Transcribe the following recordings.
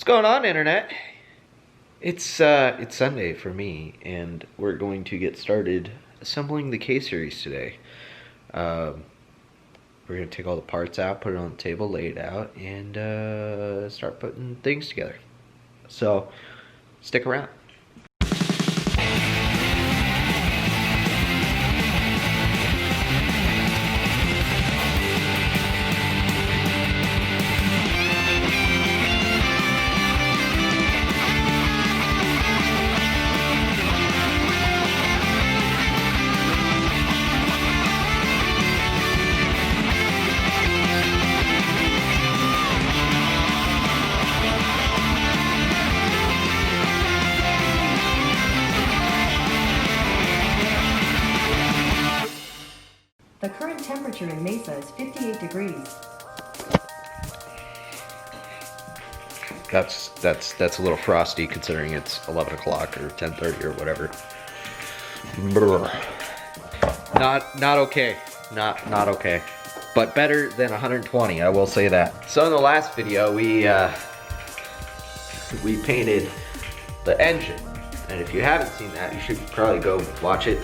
going on, internet? It's Sunday for me, and we're going to get started assembling the K series today. We're gonna take all the parts out, put it on the table, lay it out, and start putting things together. So stick around. The current temperature in Mesa is 58 degrees. That's a little frosty considering it's 11 o'clock or 10:30 or whatever. Brr. Not okay. Not okay. But better than 120, I will say that. So in the last video, we painted the engine, and if you haven't seen that, you should probably go watch it.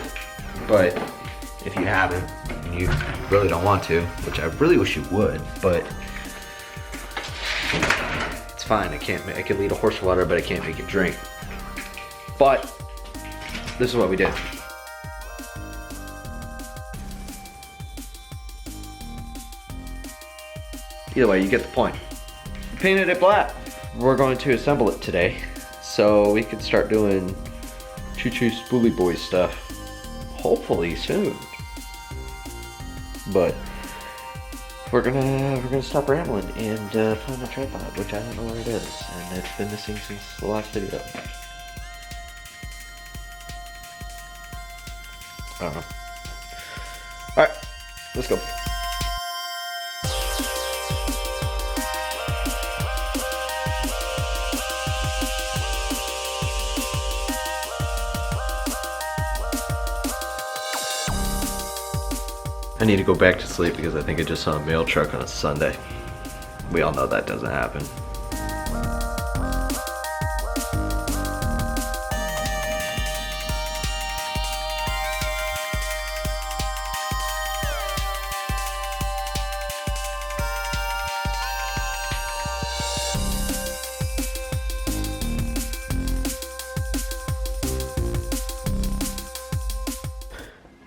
But if you haven't, and you really don't want to, which I really wish you would, but it's fine. I can lead a horse to water, but I can't make it drink. But this is what we did. Either way, you get the point. Painted it black. We're going to assemble it today, so we can start doing choo-choo spoolie boy stuff. Hopefully soon. But we're gonna stop rambling and find my tripod, which I don't know where it is, and it's been missing since the last video. I don't know. All right, let's go. I need to go back to sleep because I think I just saw a mail truck on a Sunday. We all know that doesn't happen.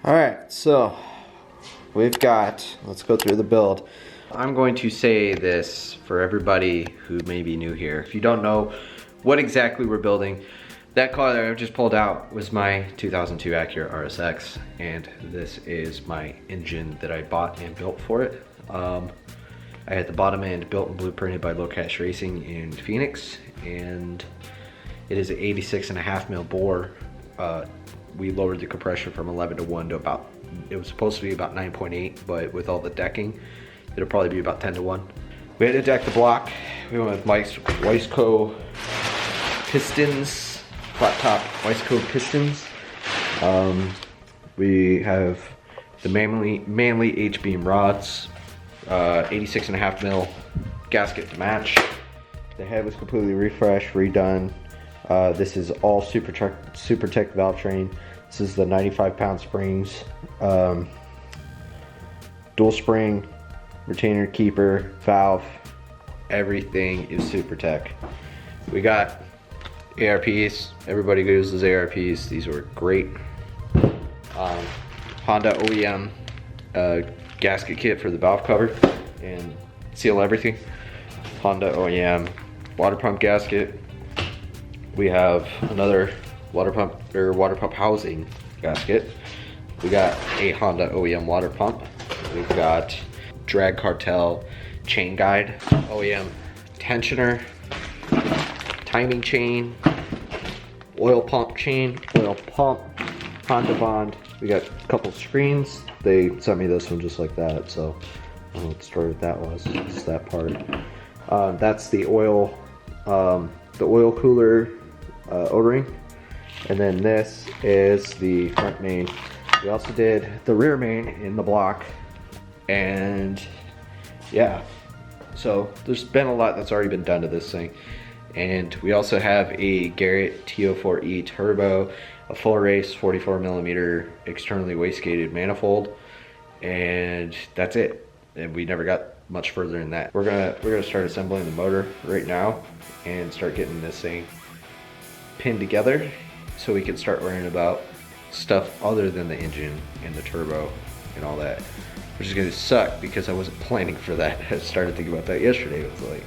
All right, so we've got, let's go through the build. I'm going to say this for everybody who may be new here. If you don't know what exactly we're building, that car that I just pulled out was my 2002 Acura RSX, and this is my engine that I bought and built for it. I had the bottom end built and blueprinted by Low Cash Racing in Phoenix, and it is an 86.5 mil bore. We lowered the compression from 11 to 1 to about, it was supposed to be about 9.8, but with all the decking, it'll probably be about 10 to 1. We had to deck the block. We went with Wiseco pistons, flat top Wiseco pistons. We have the Manly H-beam rods, 86.5 mil gasket to match. The head was completely refreshed, redone. This is all Supertech valve train. This is the 95-pound springs, dual spring, retainer keeper, valve. Everything is Supertech. We got ARPs. Everybody uses ARPs. These were great. Honda OEM gasket kit for the valve cover and seal everything. Honda OEM water pump gasket. We have another water pump housing gasket. We got a Honda OEM water pump. We've got Drag Cartel chain guide, OEM tensioner, timing chain, oil pump chain, oil pump, Honda Bond. We got a couple screens. They sent me this one just like that, so I don't know what story that was. Just that part. That's the oil cooler O-ring, and then this is the front main. We also did the rear main in the block, and yeah, so there's been a lot that's already been done to this thing. And we also have a Garrett TO4E turbo, a full race 44 millimeter externally wastegated manifold, and that's it. And we never got much further than that. We're gonna start assembling the motor right now and start getting this thing pinned together so we can start worrying about stuff other than the engine and the turbo and all that, which is gonna suck because I wasn't planning for that. I started thinking about that yesterday. It was like,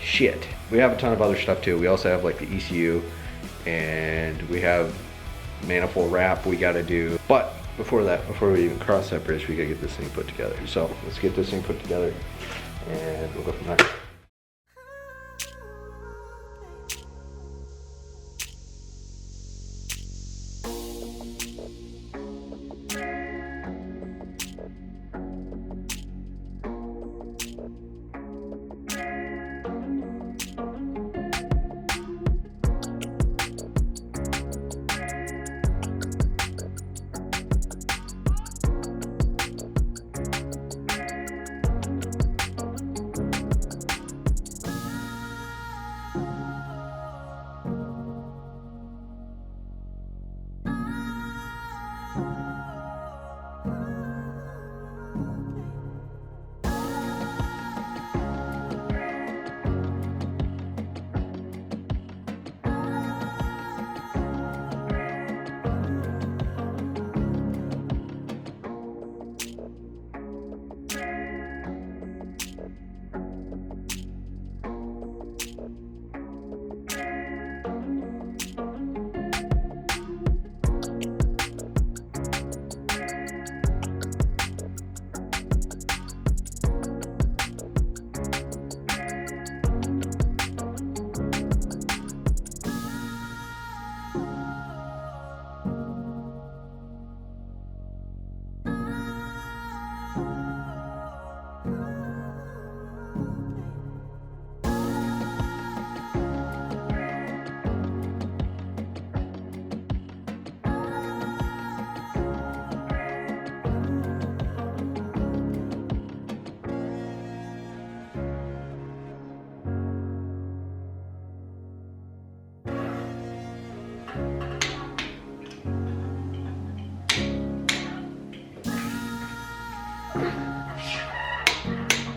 shit. We have a ton of other stuff too. We also have like the ECU, and we have manifold wrap we gotta do. But before that, before we even cross that bridge, we gotta get this thing put together. So let's get this thing put together and we'll go from there.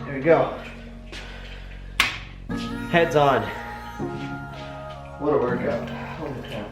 There we go. Heads on. What a workout. Holy cow.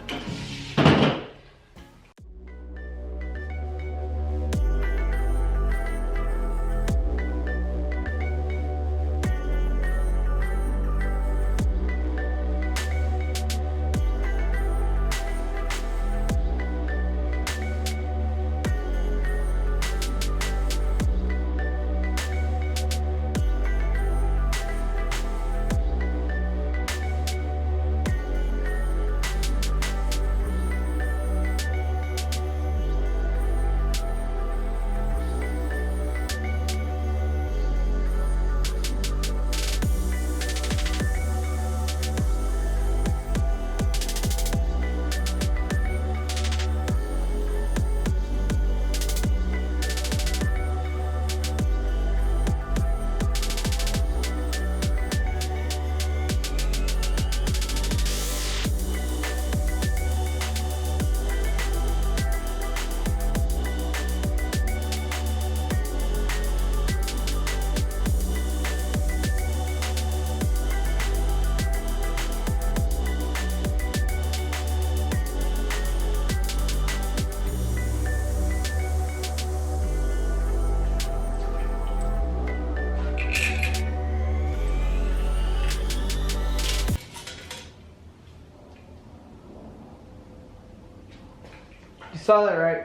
You saw that, right?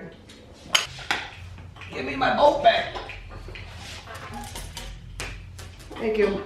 Give me my bolt back. Thank you.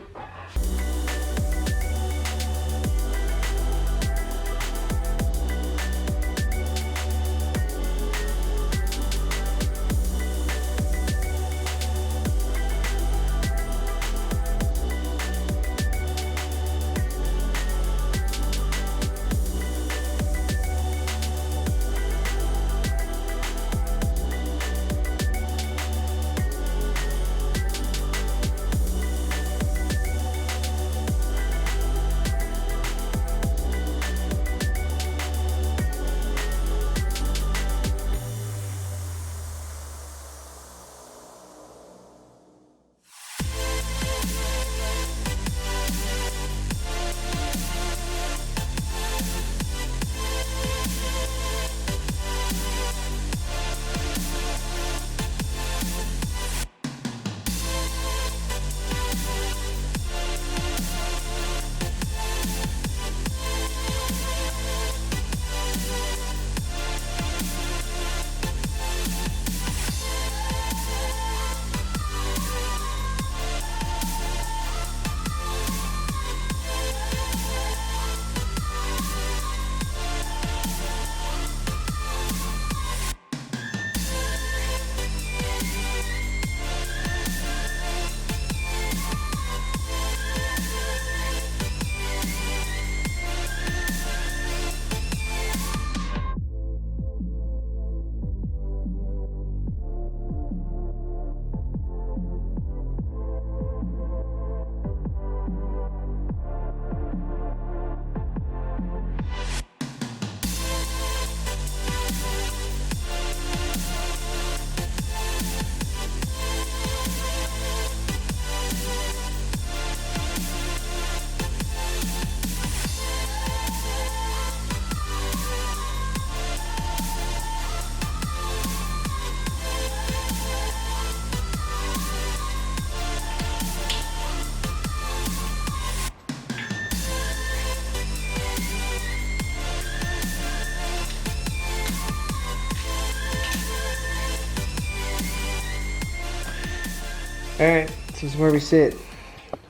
Alright, this is where we sit.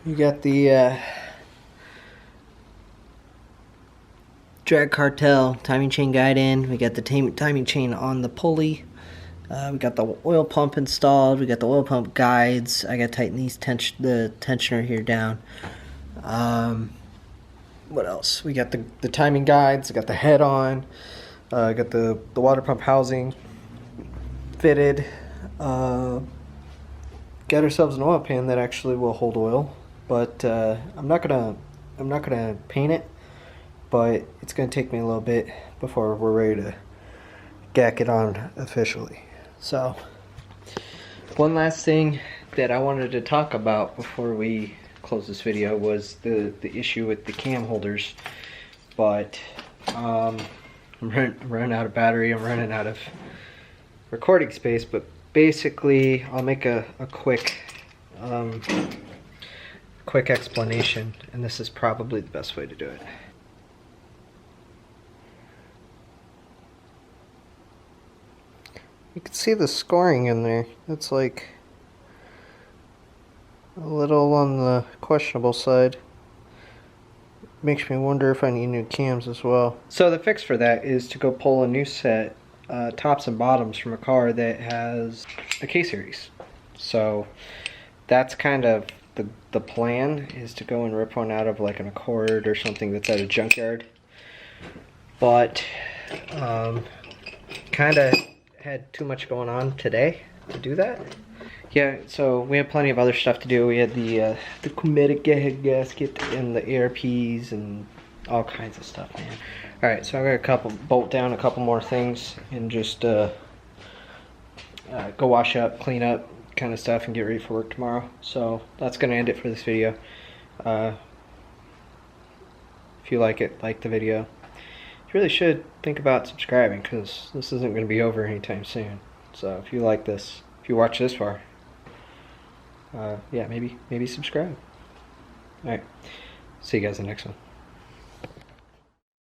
You got the drag cartel timing chain guide in. We got the timing chain on the pulley. We got the oil pump installed. We got the oil pump guides. I got to tighten these the tensioner here down. What else? We got the timing guides. I got the head on. I got the water pump housing fitted. Got ourselves an oil pan that actually will hold oil, but I'm not gonna paint it. But it's gonna take me a little bit before we're ready to gack it on officially. So, one last thing that I wanted to talk about before we close this video was the issue with the cam holders. But I'm running out of battery. I'm running out of recording space. But basically, I'll make a quick explanation, and this is probably the best way to do it. You can see the scoring in there. It's like a little on the questionable side. Makes me wonder if I need new cams as well. So the fix for that is to go pull a new set, tops and bottoms from a car that has the K-series. So that's kind of the plan, is to go and rip one out of like an Accord or something that's at a junkyard. But kind of had too much going on today to do that. Yeah, so we had plenty of other stuff to do. We had the chromatic gasket and the ARPs and all kinds of stuff, man. Alright, so I got bolt down a couple more things and just go wash up, clean up kind of stuff and get ready for work tomorrow. So that's gonna end it for this video. If you like it, like the video. You really should think about subscribing, because this isn't going to be over anytime soon. So if you like this, if you watch this far, yeah, maybe subscribe. Alright, see you guys in the next one.